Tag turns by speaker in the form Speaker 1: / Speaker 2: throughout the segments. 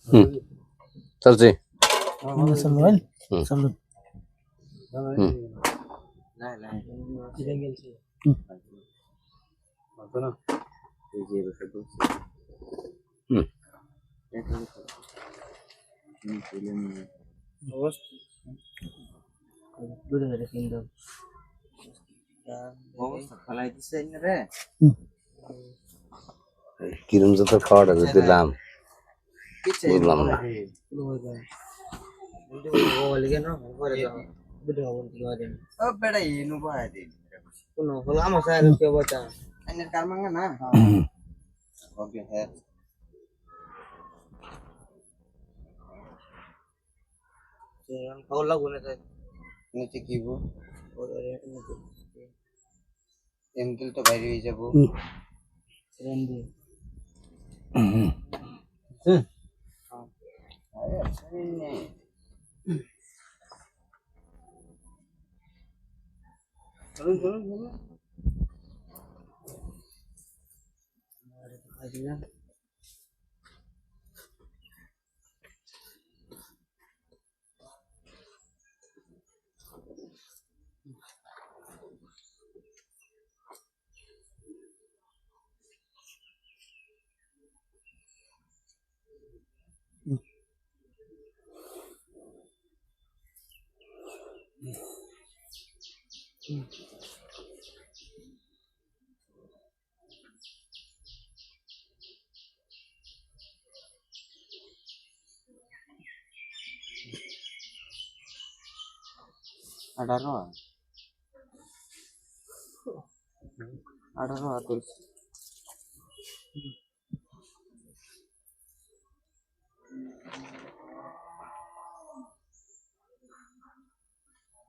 Speaker 1: হুম চলছে
Speaker 2: চলবেন
Speaker 1: হুম
Speaker 2: চলুন
Speaker 1: হুম হুম কিরম যত খাওয়াটা যে দিলাম বুঝলাম না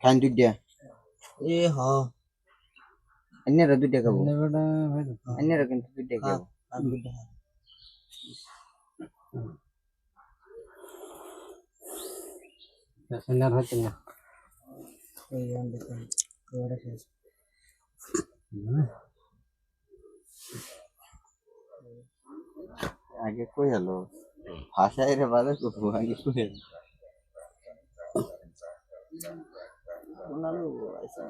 Speaker 3: খান দুইটা
Speaker 2: এ হ্যাঁ
Speaker 3: অন্যরা দুইটা খাবো অন্যরা কিন্তু দুইটা খাবো আগে কই হলো ভাষায় রে বাজার করবো আগে কই হলো ওনারও আইসা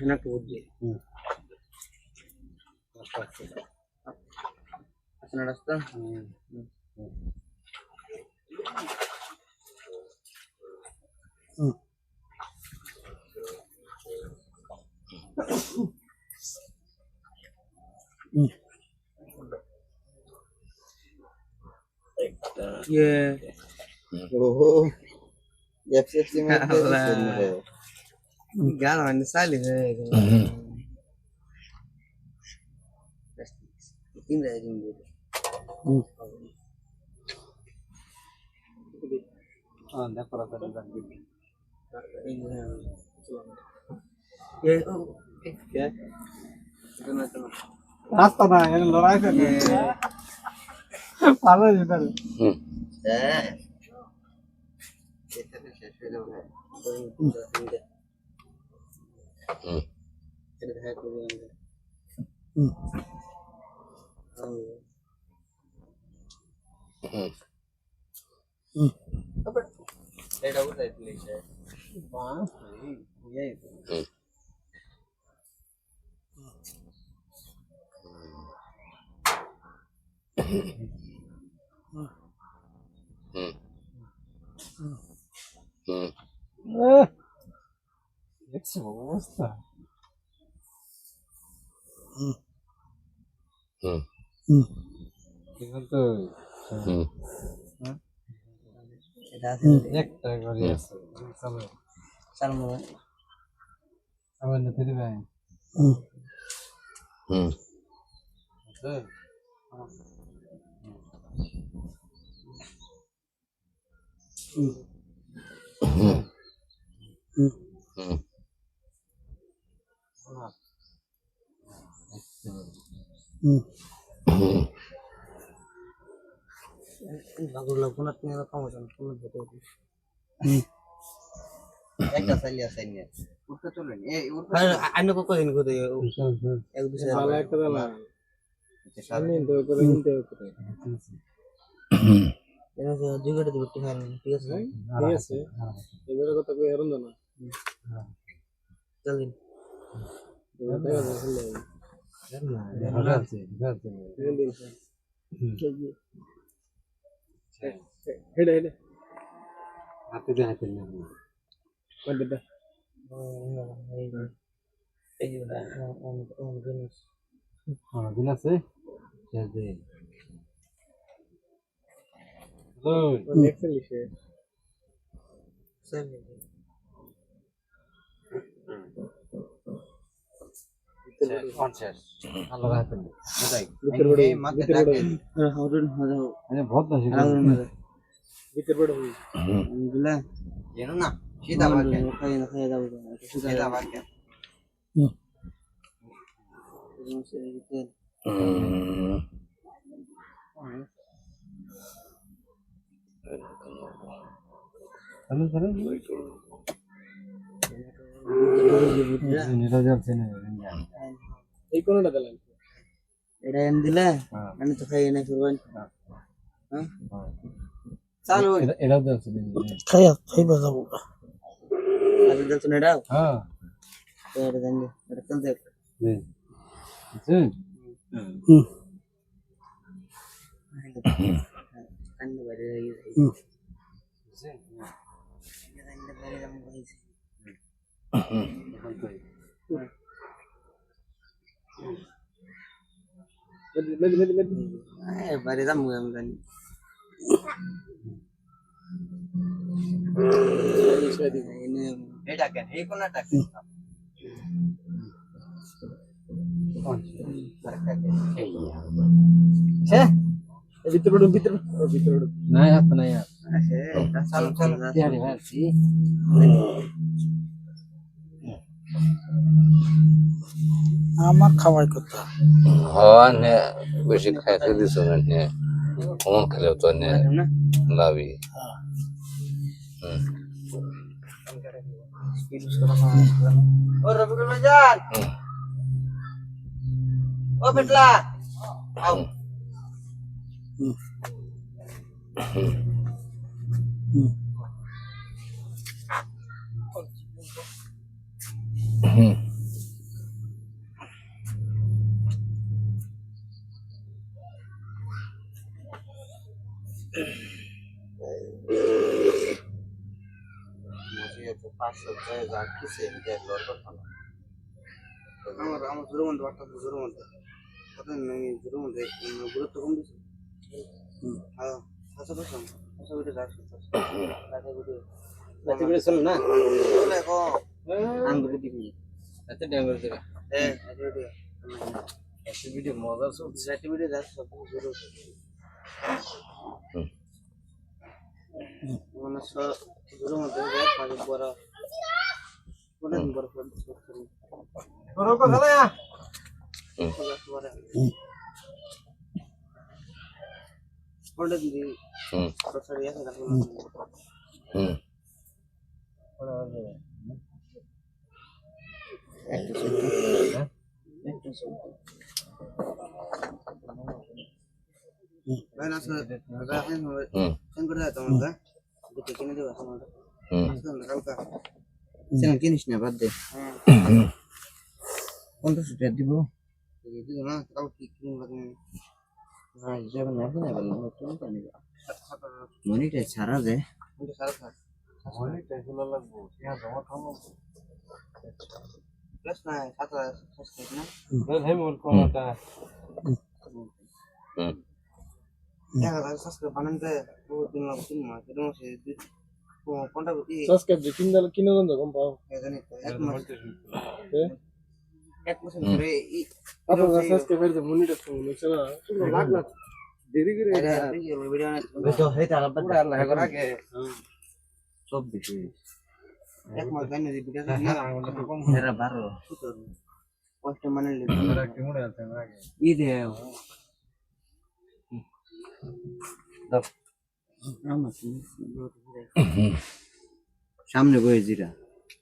Speaker 2: না তো বুঝি আসলে রাস্তা ये
Speaker 3: ओहो एफसीएफसी में दे रे
Speaker 2: गाना मैंने साली है तीन रह जाएंगे हाँ देखो रहा था ये क्या इतना इतना रास्ता ना ये लड़ाई से पाला जिधर
Speaker 1: হুম
Speaker 3: হ্যাঁ এটা শেষ হয়ে যাবে
Speaker 1: হুম
Speaker 2: এটা দেখা করবে
Speaker 1: হুম
Speaker 2: এটা কোথায় দিলে বাস এই
Speaker 1: হুম হুম হুম
Speaker 2: দেখছি অবস্থা
Speaker 1: হুম
Speaker 2: এখন তো
Speaker 1: হুম
Speaker 3: এটা আছে
Speaker 2: একটা গাড়ি আছে চলো
Speaker 3: চালমু
Speaker 2: আমার না তেরি ভাই
Speaker 1: হুম
Speaker 2: আছে
Speaker 1: হুম হুম হুম
Speaker 3: বাগুলা কোনা তুমি কাম জানো কোন ভেতর একটা সাইলি আছে নি উঠতে চলেন এই উঠতে আন্য কতদিন করে এক দুই
Speaker 2: ভালো একটা দালা
Speaker 3: সামনে
Speaker 2: তো করে নিতে করে
Speaker 3: এরা দুই ঘন্টা ধরতে হয় ঠিক আছে
Speaker 2: ঠিক আছে এবারে কথা কই এরম না
Speaker 3: চলেন
Speaker 2: হেডে হেডে হাতে দে হাতে না কোনটা দে
Speaker 3: এই জিনিস
Speaker 2: দিন আছে দে হ্যালো এক্সেলিশে
Speaker 3: চলেন
Speaker 2: কনসাস ভালো রাখতেন বুঝাই
Speaker 3: ভিতর বড় ভিতর বড় হরন হদাও
Speaker 2: মানে বহুত না
Speaker 3: ভিতর বড় বুঝলা জানো না সিধা বাকে খাই না খাই দাও সিধা বাকে
Speaker 2: চলুন চলুন এই কোনটা দিলেন
Speaker 3: এটা এনে দিলে আমি তো খাই না ফিরবেন হ্যাঁ চালু
Speaker 2: এটাও দিয়েছে
Speaker 1: খাইবা যাবো
Speaker 3: আগে দিল না এটা
Speaker 2: হ্যাঁ
Speaker 3: এটা দেন এটা চলতে
Speaker 2: হুম হুম
Speaker 1: হুম
Speaker 3: কান্ড বাইরে
Speaker 1: হুম
Speaker 3: বাইরে যাবো আমি জানি এটা কেন এই কোনটা কেন
Speaker 2: ভিতর নাই হাত নাই আর
Speaker 3: চালু চালু
Speaker 2: কি আরে ভাই
Speaker 1: আমার খাওয়াই কথা হওয়া নে বেশি খাইতে দিছ না নে কমন খেলে তো নে লাভি
Speaker 3: ও রবিকুল ভাইজান ও পেটলা আও আমার জোর মধ্যে বার্তা জোর মধ্যে কত জোর মধ্যে গুরুত্ব কম দিচ্ছে হ্যাঁ আচ্ছা বসো আচ্ছা ওইটা যাচ্ছি রাতে করে চলো না চলে কো আঙ্গুরে দিবি রাতে ড্যামেজ দেবে হ্যাঁ রাতে দিবি অ্যাক্টিভিটি মজা চলছে অ্যাক্টিভিটি যাচ্ছে সব জোর মানে সব জোর মধ্যে যায় কাজে বড় কোন বড় বড় কথা না কোনটা দিদি সরি আছে না Bueno, eso কিনিস না বাদ দে কোনটা সুটা দিব না তাও কি কিনবা তুমি না হিসাব না কিনা বল নতুন পানি মনিটা ছাড়া দে কোনটা ছাড়া প্লাস না 7 সাবস্ক্রাইব না
Speaker 1: হুম
Speaker 3: 1000 সাবস্ক্রাইব বানাতে বহুত দিন লাগবে 3 মাস এর মাসে কোনটা
Speaker 2: সাবস্ক্রাইব যে কিনে দেন কম পাও
Speaker 3: জানি তো এক মাস
Speaker 2: হ্যাঁ
Speaker 3: ধরে
Speaker 2: আপনারা সাবস্ক্রাইব করে মনিটর করুন চলো শুনো লাখ লাখ দেরি করে
Speaker 3: ভিডিও তো হেটা পুরো আল্লাহ করা কে সব দিছি এক মাস গাইনে দি ভিডিও না এরা 12 কষ্ট মানে ই দে সামনে বয়ে জিরা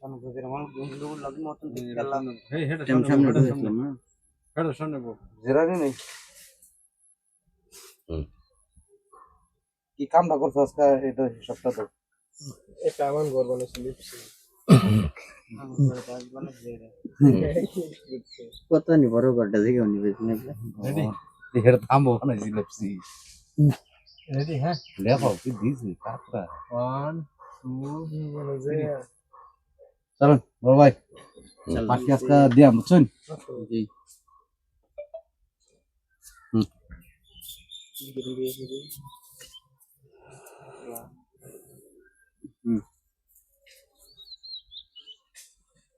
Speaker 3: সামনে বয়ে জিরা মানে বন্ধু লাগি মতন দেখলাম সামনে বসলাম না
Speaker 2: হেডা সামনে বো
Speaker 3: জিরা নেই কি কামটা করছ আজকে এটা সপ্তাহ তো
Speaker 2: এটা আমার ঘর বানাইছিল
Speaker 3: কত নি বড় ঘরটা দেখে উনি বেশি
Speaker 2: রেডি
Speaker 1: এর থামবো বানাইছি লেপসি
Speaker 2: রেডি হ্যাঁ
Speaker 1: লেফা কি দিছি কাটরা
Speaker 2: 1 2 3
Speaker 1: চলো বড় ভাই পাখি আজকে দিয়া বুঝছেন
Speaker 3: জি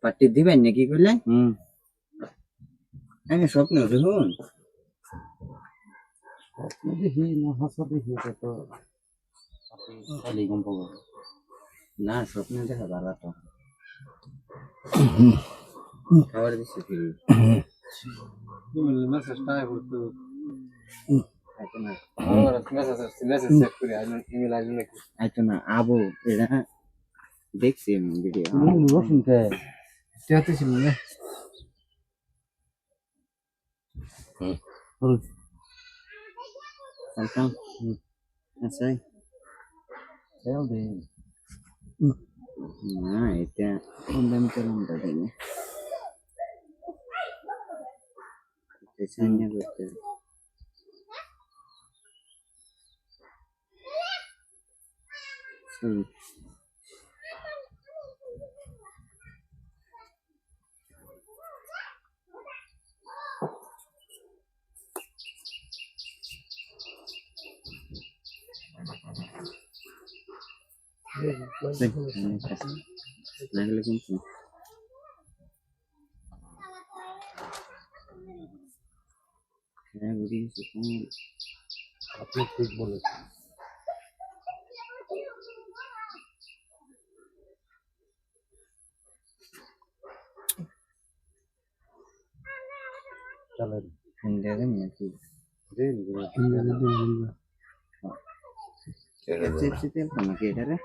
Speaker 3: পার্টি দিবেন নাকি কইলে আমি স্বপ্ন দেখুন
Speaker 1: দেখি না হাসা দেখি তো খালি গম পাবো
Speaker 3: না স্বপ্ন দেখা ভালো তো খাবার দিচ্ছি ফিরি
Speaker 2: তুমি মেসেজটা করতে
Speaker 3: আইতো না
Speaker 2: আমার মেসেজ চেক করে ইমেল আইলো নাকি
Speaker 3: আইতো না আবু এটা দেখছি আমি ভিডিও
Speaker 1: রসুন কে
Speaker 2: তেতে ছিল না
Speaker 3: Welcome. আচ্ছা
Speaker 1: তেল দে
Speaker 3: না এটা কোন দাম করলাম দাদা এটা সামনে করতে লাগলে কিন্তু হ্যাঁ বুঝেছি
Speaker 1: আপনি ঠিক বলেছেন চলেন
Speaker 3: দেখেন নাকি চিপসি তেল নাকি এটা রে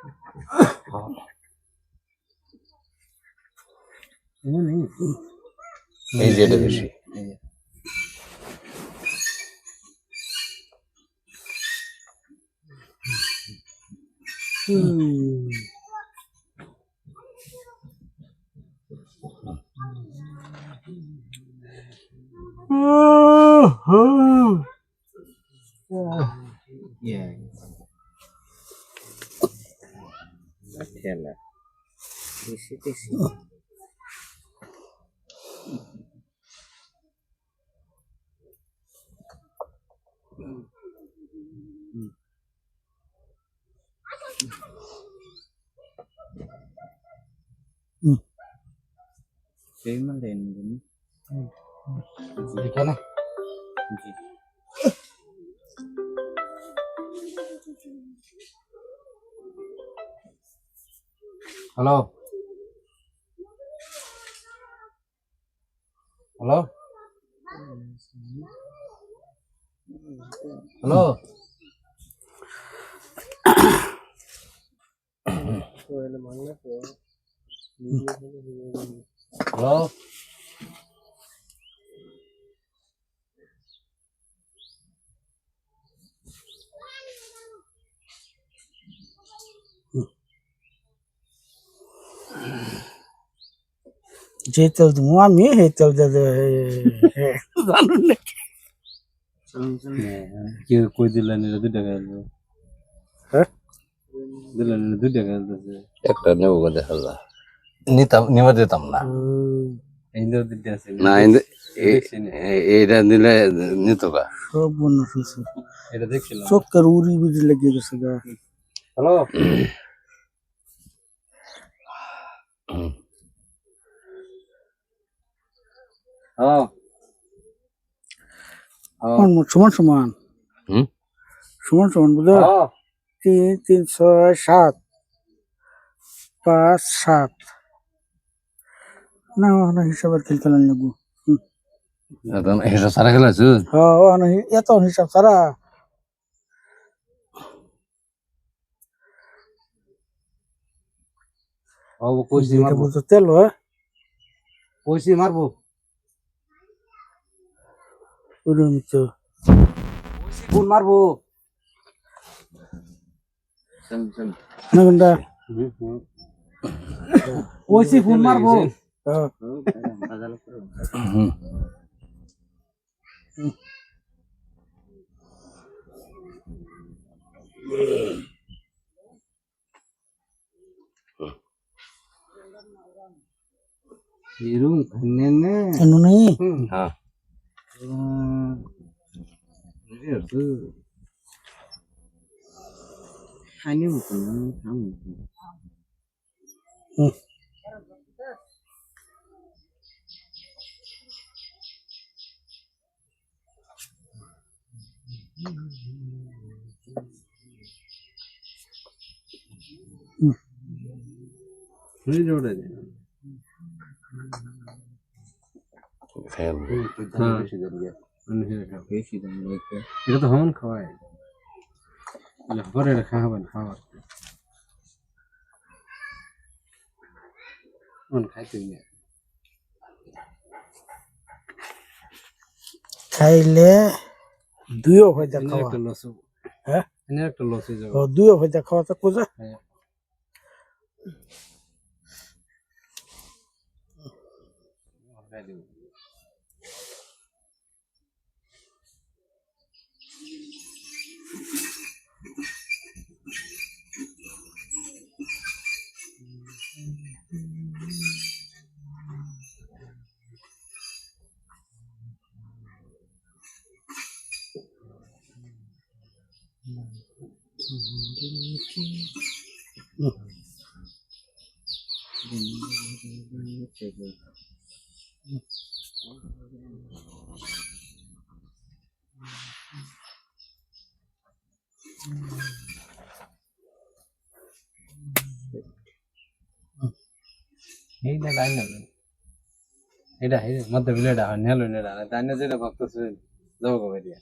Speaker 1: এই যে এটা বেশি
Speaker 3: Yeah. Tela. Desi. Payment ini.
Speaker 1: এখানে
Speaker 3: জি
Speaker 1: হ্যালো হ্যালো হ্যালো হ্যালো
Speaker 4: যে তেল দিব আমি সেই তেল জানুন নাকি
Speaker 1: কি কই দিলেন এটা 2 টাকা
Speaker 4: হ্যাঁ
Speaker 2: দিলেন দুইটা খেলতেছে
Speaker 1: একটা নেব দেখা যায় নিবা দিতাম না
Speaker 2: এইটাও দিতে আছে
Speaker 1: না এইটা দিলে নিত গা
Speaker 4: সব বন্য শুনছে
Speaker 2: এটা দেখছিলাম
Speaker 4: চোখের উড়ি বুড়ি লেগে গেছে গা
Speaker 2: হ্যালো হ্যাঁ
Speaker 4: সমান সমান
Speaker 1: হুম
Speaker 4: সমান সমান বুঝলো 3 3 6 7 5 7 না না হিসাবের খেলতে লাগবো
Speaker 1: হিসাব সারা খেলাছ
Speaker 4: হ্যাঁ এত হিসাব সারা
Speaker 2: বাবু কইছি মারবো
Speaker 4: বুঝতে তেল হয়
Speaker 2: কইছি মারবো
Speaker 4: ওরম তো
Speaker 2: ফোন মারবো
Speaker 4: না কোনটা
Speaker 2: কইছি ফোন মারবো Irung nene
Speaker 4: anu nih
Speaker 1: হ্যাঁ
Speaker 2: ini tuh hanya bukan kamu ini udah deh এটা তো হন খাওয়াই পরে খাওয়াবেন খাওয়ার খাইতে
Speaker 4: খাইলে দুইও হইতা খাওয়া
Speaker 2: একটা লস
Speaker 4: হ্যাঁ
Speaker 2: এনে একটা লস হয়ে যাবে
Speaker 4: ও দুইও হইতা খাওয়া তো কোজা
Speaker 2: এইটা লাইন না এটা হে মধ্যে বিলেটা নেলো নেলা তাই না যেটা ভাবতেছে যাবো কবে দিয়া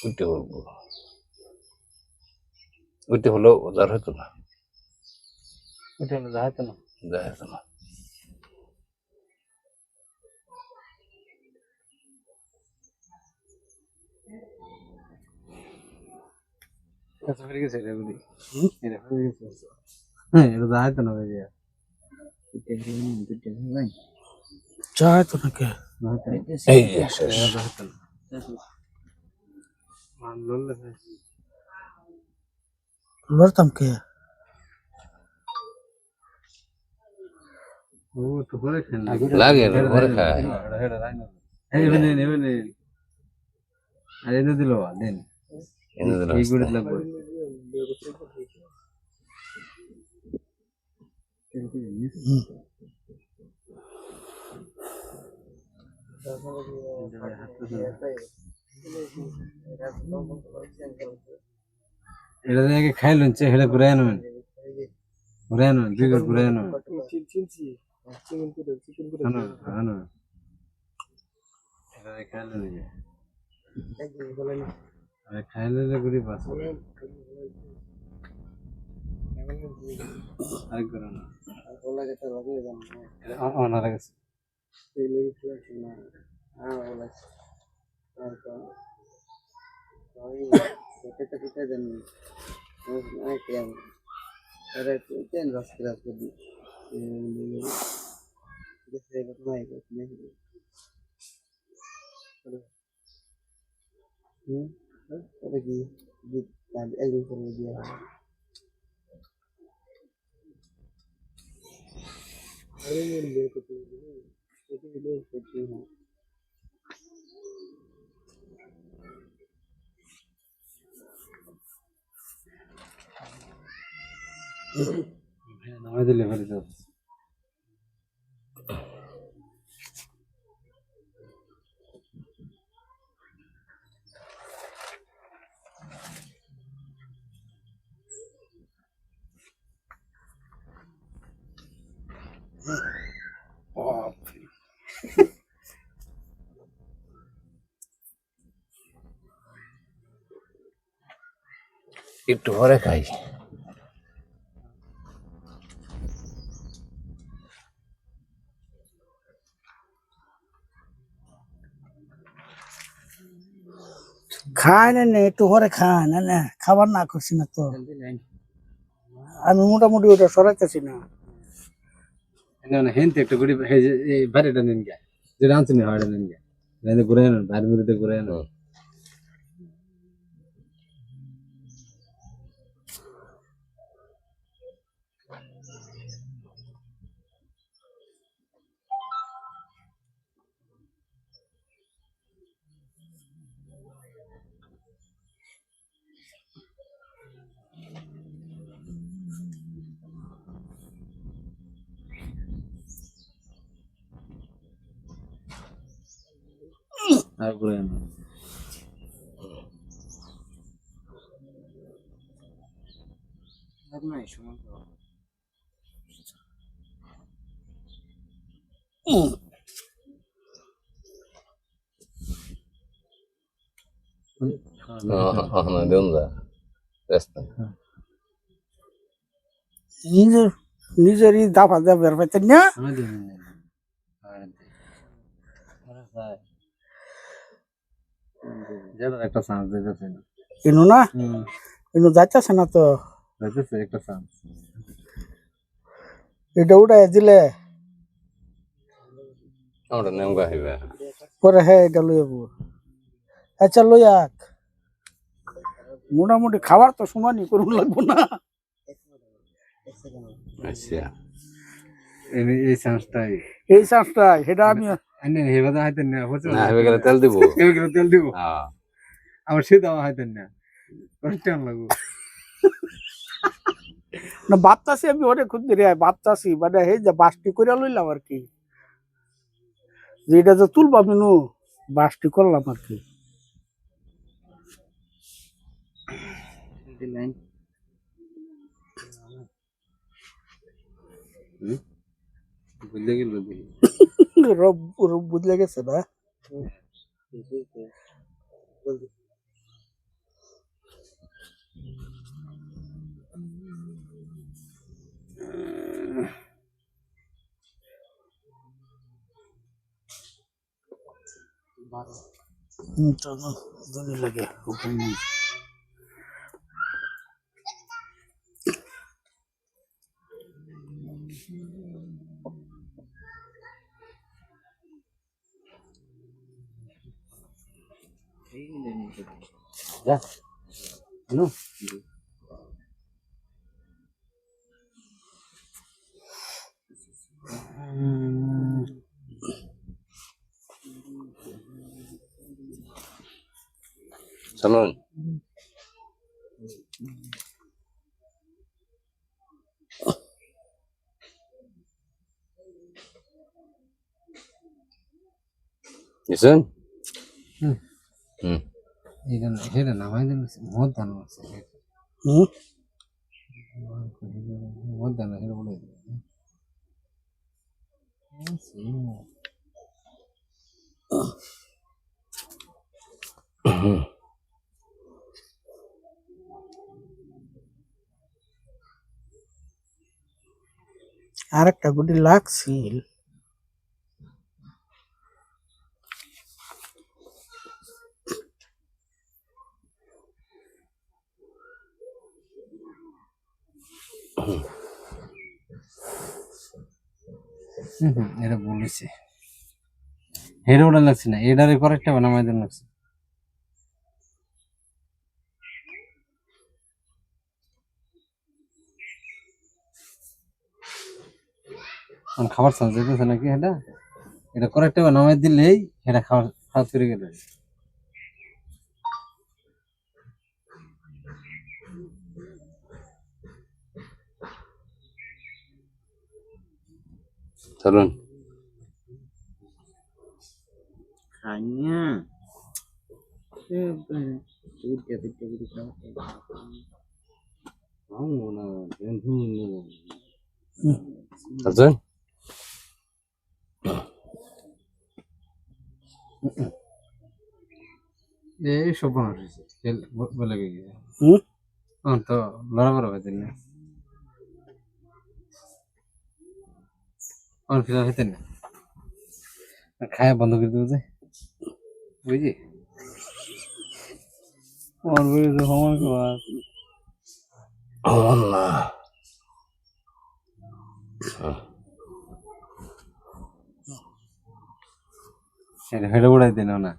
Speaker 1: উঠতে বলবো উঠতে হলেও যার হতো না
Speaker 2: ওটা হলো যাইতো না
Speaker 1: দেখা যেত না
Speaker 2: কাছে ফিরে গেছে এটা বুঝি এটা ফিরে গেছে হ্যাঁ এটা যাইতো না ভাই দিয়া
Speaker 4: চায় তো নাকি
Speaker 1: এই যে শেষ
Speaker 4: লড়তাম কে
Speaker 2: ও তো করে খেন
Speaker 1: লাগে ঘরে খায়
Speaker 2: এই বনে আরে এনে দিলো দেন
Speaker 1: এনে দিল
Speaker 2: এই গুড়ি লাগবে এটা দেখে খাইলেন চে হেলে ঘুরে আনবেন দুই করে ঘুরে আনবেন এটা খাইলেন খাইলে ঘুরি পাস আরেক করে না অনার গেছে
Speaker 3: বলেছে ওই এটা তো জানি অনেক টাইম আরে তেন রাস্তা করি দেখে কথা নাই দেখি ওটা কি একদিন করে দিয়ে আরে মেরে বের করতে এটা দিলে করতে হয়
Speaker 2: নামাই দিলে ফেলে তো
Speaker 1: একটু পরে খাই।
Speaker 4: খায় না নে একটু পরে খায় না না খাবার না করছি না তো আমি মোটামুটি ওটা সরাইতেছি না
Speaker 2: না হেনতে একটা গুড়ি এই বাড়িটা নিন গে যে রাঁচনি হয়টা নিন গে না ঘুরে না বাইরে মুড়িতে ঘুরে না আর ঘুরে না
Speaker 3: নাই সময় তো
Speaker 1: দেন যা রাস্তা
Speaker 4: নিজের নিজেরই দাফা দেওয়া বের পাইতেন না
Speaker 2: আমি দিন যেটা একটা চান্স দিতেছে না
Speaker 4: কেন না কেন যাইতেছে না তো
Speaker 2: দিতেছে একটা চান্স
Speaker 4: এটা উঠাই দিলে
Speaker 1: আমরা নেম গাইবে
Speaker 4: পরে হ্যাঁ এটা লই যাবো আচ্ছা লই আক মোটামুটি খাবার তো সমানই করুন লাগবো না
Speaker 1: আচ্ছা
Speaker 2: এই চান্সটাই
Speaker 4: এই চান্সটা সেটা আমি
Speaker 2: আনে হেবাদা হাইতেন না হচ্ছে
Speaker 1: না হবে গেলে তেল দিব।
Speaker 2: কেউ তেল দিব
Speaker 1: হ্যাঁ
Speaker 2: আমার সে দাও হাইতেন না কষ্টান লাগু
Speaker 4: না বাচ্চাছি আমি অনেক খুব দেরি হয় বাচ্চাছি মানে এই যে বাসটি করে লইলাম আর কি যে এটা যে তুলবা মেনু বাসটি করলাম আর কি
Speaker 3: দিলেন
Speaker 2: বুঝলে গেল দেখি
Speaker 4: রব রব বুঝলে গেছে না চলো দোনে লাগে উপায় নেই
Speaker 2: যা নো
Speaker 1: চলুন Isun?
Speaker 2: এটা নামাই দেন মদ দান আছে মদ দান এটা বলে
Speaker 4: আর একটা গুটি লাগছিল
Speaker 2: এটা বলেছে হেরে ওটা লাগছে না এটারে করেক্ট হবে না আমাদের লাগছে খাবার চান্স যেতেছে নাকি এটা করেক্ট হবে নামাই দিলেই এটা খাওয়া খাওয়া করে গেল
Speaker 1: চলুন
Speaker 3: Hanya. Sudah betul
Speaker 1: আছেন
Speaker 2: এই সব বানার হয়েছে বলে গিয়ে
Speaker 4: হুম
Speaker 2: তো বরাবর হবে দিন না ফিরা হইতে না খায়া বন্ধ করে দেবো যে বুঝি আমার বই তো সময় খাবার
Speaker 1: না
Speaker 2: হেঁটে উড়াই দিন না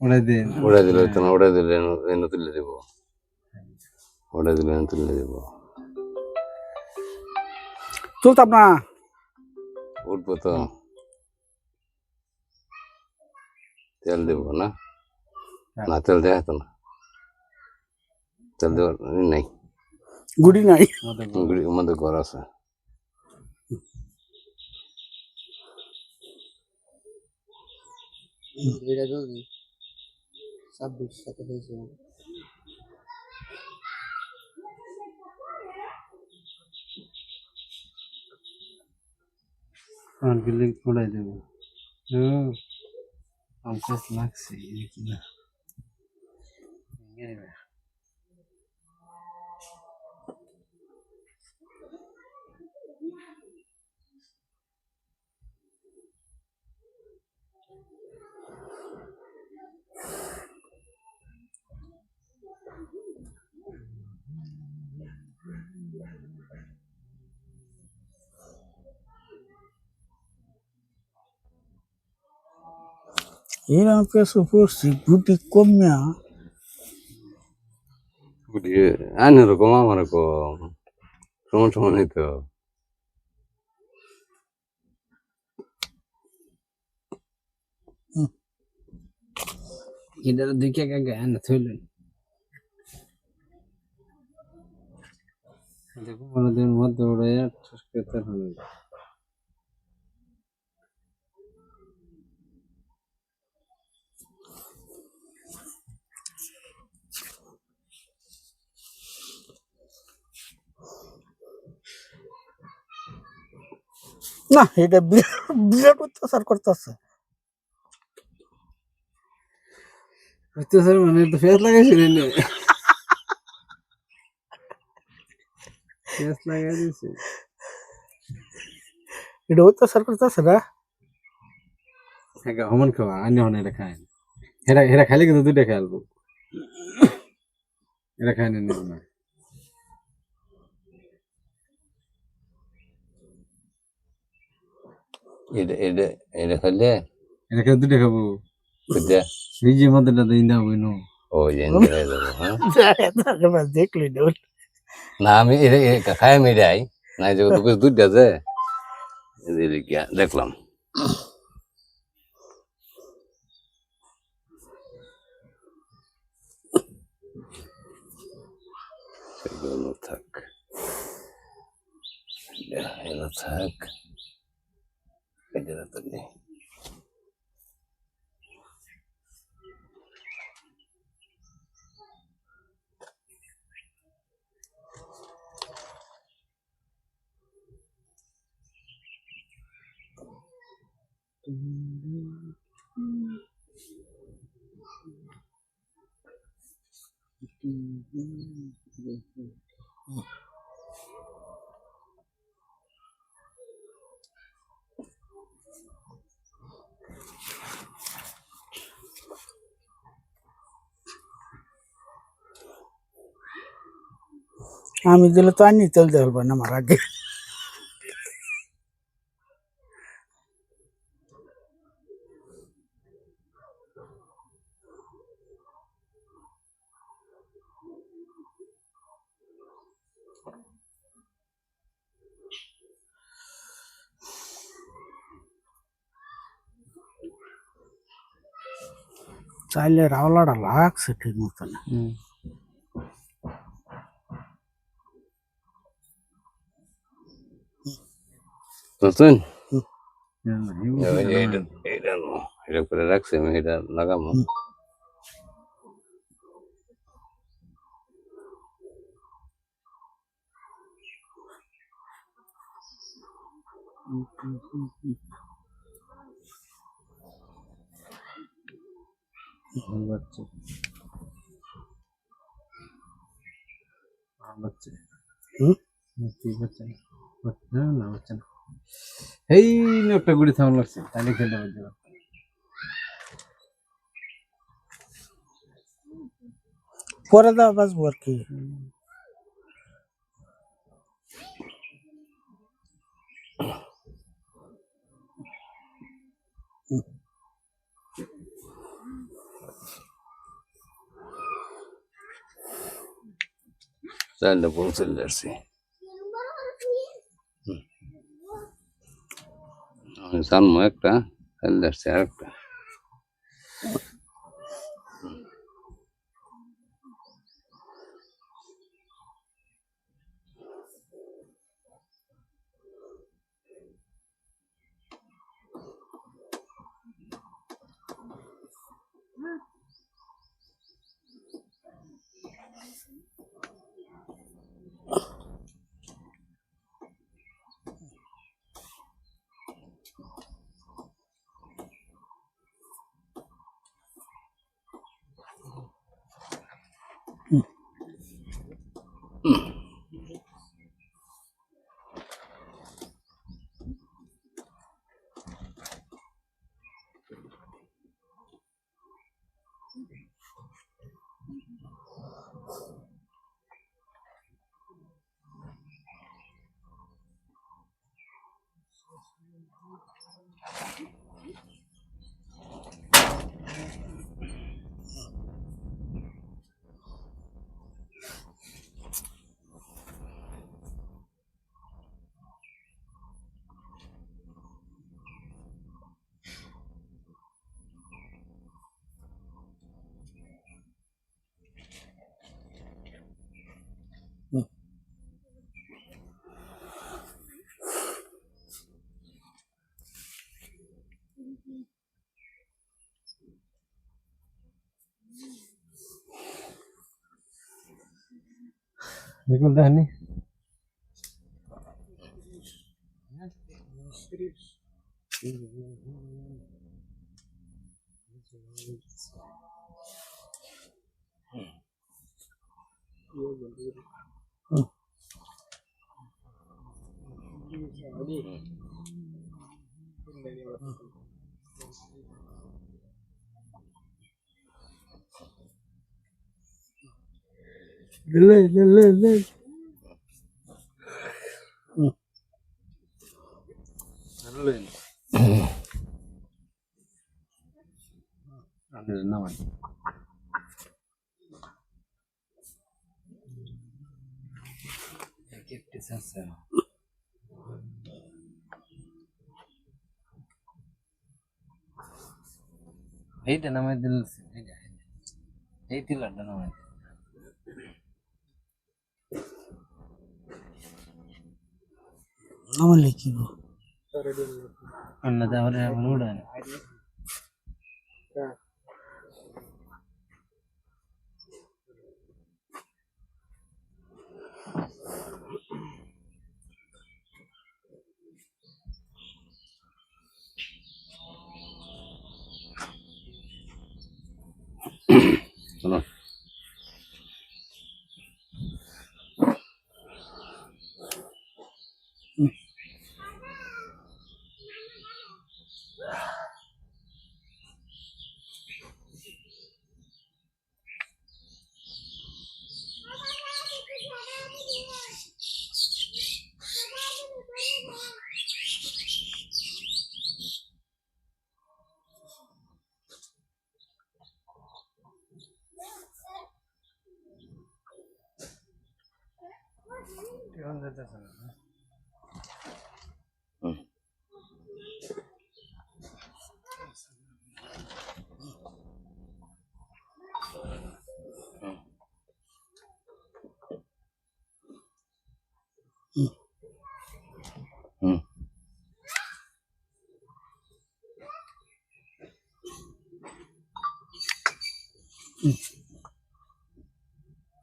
Speaker 2: উড়াই দিন
Speaker 1: উড়াই দিলে হইতো না উড়াই দিলে এনে তুলে দিব উড়াই দিলে এনে তুলে দিব
Speaker 4: চলতাম না
Speaker 1: উঠবো তো তেল দেব না না তেল দেওয়া হতো না তেল দেওয়ার নাই
Speaker 4: গুড়ি নাই
Speaker 1: আমাদের ঘর আছে
Speaker 3: Beda dulu. Sabis satu hiji.
Speaker 2: গেলে উড়াই দেবো আমার লাগছে কিনা
Speaker 4: এরকম পেছো পড়ছি গুটি কমিয়া
Speaker 1: আইন রকম আমার কম সমান সমান তো
Speaker 2: এটার দিকে গান থইলেন দেখো মনে মধ্যে উড়াইয়া ঠসকে হলো
Speaker 4: না এটা বিরাট অত্যাচার করতেছে
Speaker 2: অত্যাচার মানে তো ফেস লাগাইছিলেন ফেস লাগাই দিয়েছে
Speaker 4: এটা অত্যাচার করতেছে না
Speaker 2: হমান খাওয়া আনি হন এটা খায় হেরা হেরা খাইলে কিন্তু দুইটা খেয়ালবো এটা খায় না না
Speaker 1: এটা এটা এটা খাইলে
Speaker 2: এটা খেলে দুইটা খাবো
Speaker 1: বুঝা
Speaker 2: নিজের মধ্যে দিন না বইনো
Speaker 1: ও এনে দেবো হ্যাঁ
Speaker 4: দেখলি
Speaker 1: না আমি এটা খাই আমি এটাই না যে দুধ আছে দেখলাম সেগুলো থাক এগুলো থাক এটা তো নেই
Speaker 4: আমি দিলে তো আনি চলতে পারবো না আমার আগে চাইলে রাওলাটা লাগছে ঠিক মতন
Speaker 1: নতুন
Speaker 2: এই
Speaker 1: এটা করে রাখছি আমি, এটা লাগাবো।
Speaker 2: বাচ্চা বাচ্চা ঠিক আছে না বাচ্চা না এই একটা গুড়ি থামা লাগছে তাহলে খেলতে পারছি
Speaker 4: পরে দেওয়া বাঁচবো আর কি
Speaker 1: চাইলে বল চলে আসছি। আমি জানবো একটা, চলে আসছি আর একটা।
Speaker 2: দেখুন দেখেননি
Speaker 4: লে
Speaker 2: নামাই এইটা নামাই দিল এই টিলারটা নামাই
Speaker 4: আমার লিখিব
Speaker 2: অন্য তাহলে উড়ান
Speaker 1: শোনো, হুম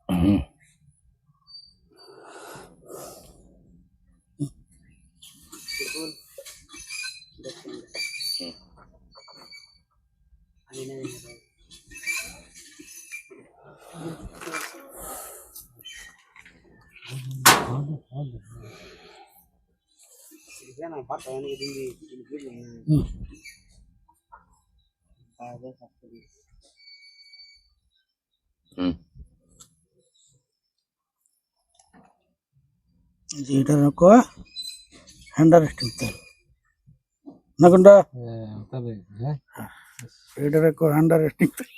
Speaker 1: হুম
Speaker 3: Yana fata wani dingi dingi ada satu
Speaker 1: হুম
Speaker 4: যেটা রাখো হ্যান্ডার স্টিং তেল না কোনটা
Speaker 2: তবে হ্যাঁ
Speaker 4: এটা রাখো হ্যান্ডার স্টিং তেল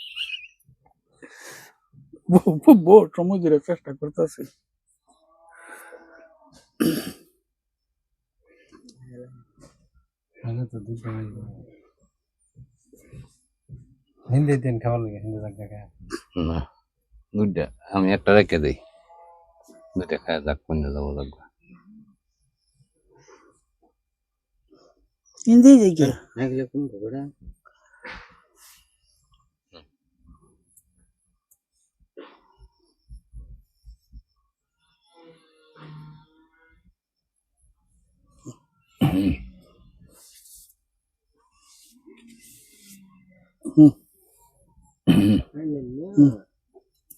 Speaker 4: বহু সময় ধরে চেষ্টা করতেছি
Speaker 2: আগে তো দুটো হিন্দি দিন খাবার লাগে হিন্দি জায়গা
Speaker 1: না দুইটা আমি একটা রেখে দিই দুইটা খায় যাক কোন যাবো লাগবে
Speaker 4: হিন্দি দেখে
Speaker 3: nagle pun berbeda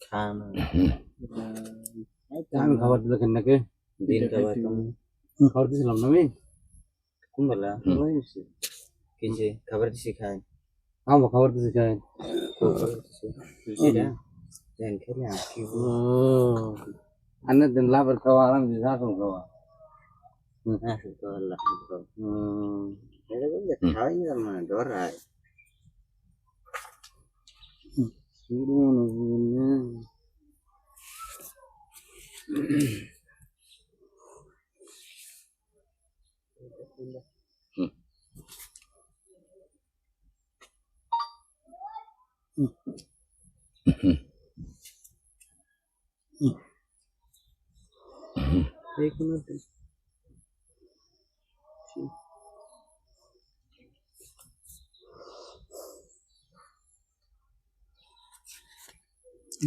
Speaker 3: খানা
Speaker 2: আমি খাবার দেখেন নাকি
Speaker 3: দিন খাবার kamu
Speaker 2: খাবার দিয়েছিলাম না আমি
Speaker 3: kumbala kinje kabar disi khain
Speaker 2: আমার খাবার দিয়েছি খাই
Speaker 3: tidak dan kena ki
Speaker 2: আনে দিন লাভের খাওয়া আরাম দিয়ে রাখুন খাওয়া
Speaker 3: nah itu Allah ada kan khain sama dorai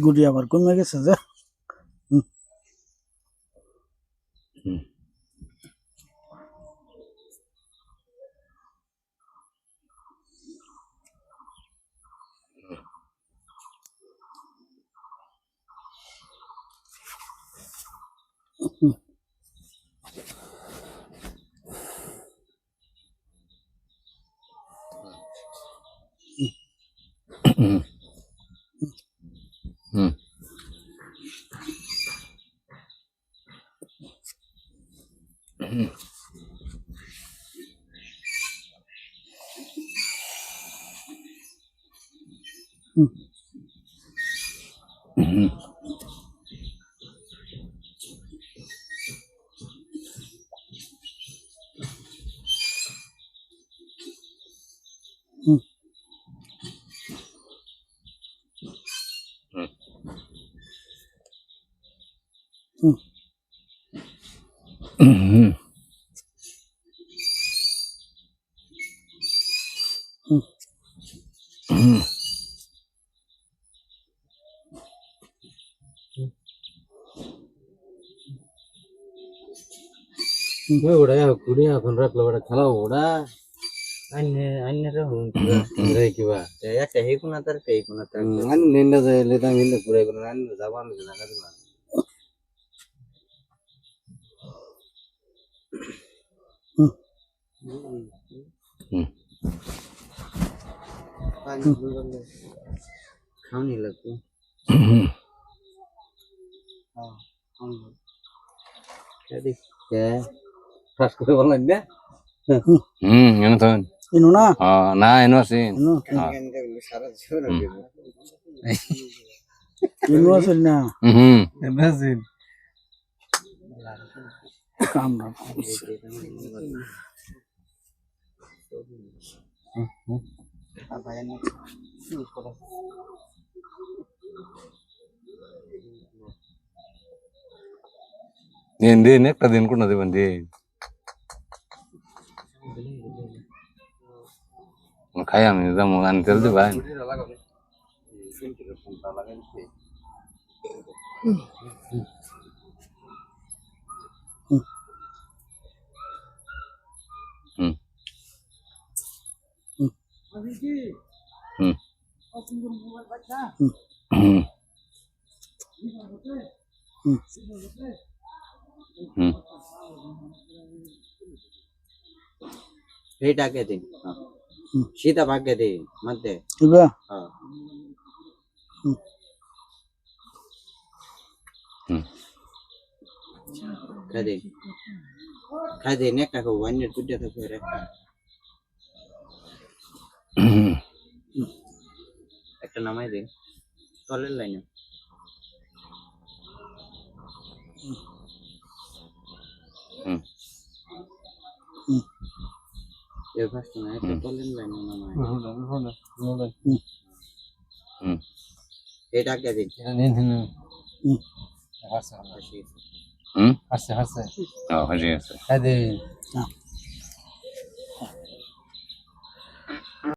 Speaker 4: গুড়ি আবার কমে গেছে যে
Speaker 1: হুম
Speaker 2: ওটা ঘুরে এখন রাখলো ওটা খেলাও ওটা
Speaker 3: anya rahun
Speaker 2: রে কিবা
Speaker 3: ya teh kuna tar
Speaker 2: আনি নিন্দা যায় লেতা মিন্দা ঘুরে করে আনি যাবার জায়গা দিলাম
Speaker 3: pani bulan khani lagu jadi
Speaker 2: কে ফাস করে বললেন না
Speaker 1: এনে তো
Speaker 4: ইনো না
Speaker 1: না এনে আছে
Speaker 4: ইনো
Speaker 3: kan dia syarat jura gitu
Speaker 4: ইনো আছে না
Speaker 1: হুম
Speaker 2: এমএসিন
Speaker 4: কামড়া
Speaker 1: দিন একটা দিন কোনটা দেবেন দিন খাই আমি যেমন আনি তেল দিবা হুম হুম হুম হুম
Speaker 3: এইটাকে দিন সীতা ভাগ্যে দিন মধ্যে
Speaker 4: দিবা
Speaker 3: হ্যাঁ
Speaker 1: হুম
Speaker 3: খাই দিন একটা খাবো অন্যের দুটো থাকবে একটা একটা নামাই দিন তলের লাইনে
Speaker 1: হুম
Speaker 3: এর ফার্স্ট না একটা তলের লাইনে নামাই
Speaker 1: হুম
Speaker 3: এইটাকে দিন
Speaker 2: হাসছে
Speaker 3: আসি
Speaker 1: হুম
Speaker 2: হাসছে হাসছে
Speaker 1: হয়ে গেছে
Speaker 2: খাই দে